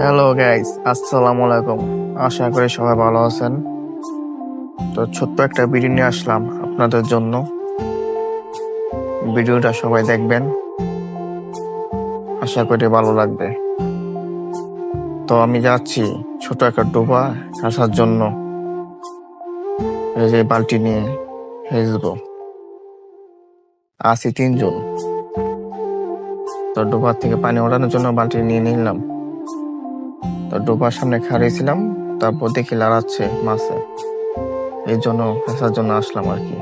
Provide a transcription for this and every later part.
Hello guys, আসসালামু আলাইকুম। আশা করি সবাই ভালো আছেন। তো ছোট্ট একটা ভিডিও নিয়ে আসলাম আপনাদের জন্য। ভিডিওটা সবাই দেখবেন, আশা করি ভালো লাগবে। তো আমি যাচ্ছি ছোট একটা ডোবা আসার জন্য। এই যে বালতি নিয়ে হেসবো, আছি 3 জন। তো ডোবার থেকে পানি ওঠানোর জন্য বালতি নিয়ে নিলাম। তো ডোবার সামনে খাড়িয়েছিলাম, তারপর দেখি লাড়াচ্ছে মাছে, এই জন্য হেসার জন্য আসলাম আর কি।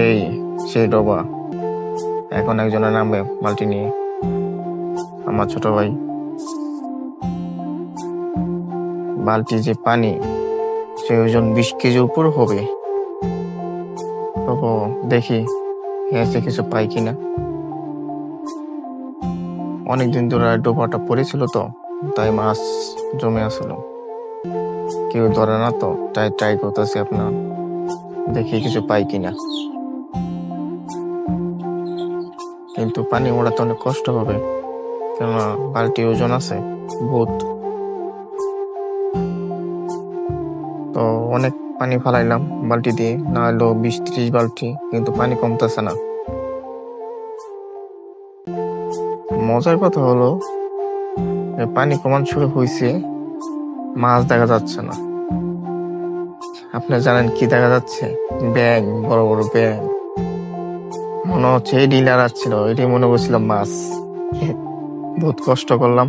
এই সেই ডোবা, এখন একজনের নামবে বালতি নিয়ে, আমার ছোট ভাই। বালতি যে পানি, সে ওজন 20 কেজি উপর হবে। তো দেখি এসে কিছু পাই কিনা। অনেকদিন ধরে ডোবাটা পড়েছিল, তো তাই মাছ জমে আসলো, কেউ ধরে না, তো তাই ট্রাই করতেছি আপনার, দেখি কিছু পাই কিনা। কিন্তু পানি ওড়াতে অনেক কষ্ট হবে, কেননা বালতি ওজন আছে বহুত। তো অনেক পানি ফালাইলাম বালতি দিয়ে, না হলো 20-30 বালতি, কিন্তু পানি কমতেছে না। মজার কথা হলো, পানি কমান শুরু হয়েছে, মাছ দেখা যাচ্ছে না। আপনি জানেন কি দেখা যাচ্ছে? ব্যাঙ, বড় বড় ব্যাঙ। মনে হচ্ছে এই ডিলার আসছিল, এটি মনে করছিলাম মাছ। বহুত কষ্ট করলাম,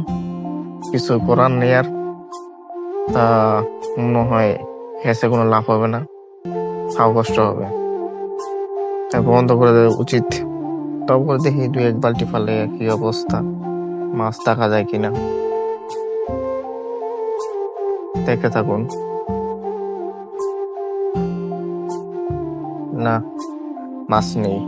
কিছু করার নেই আর। তা মনে হয় হেসে কোনো লাভ হবে না, খাওয়া কষ্ট হবে, তাই বন্ধ করে দেওয়া উচিত। তারপর দেখি 2-1 বালতি ফালে কি অবস্থা, মাছ দেখা যায় কিনা। দেখে থাকুন। না, মাছ নেই।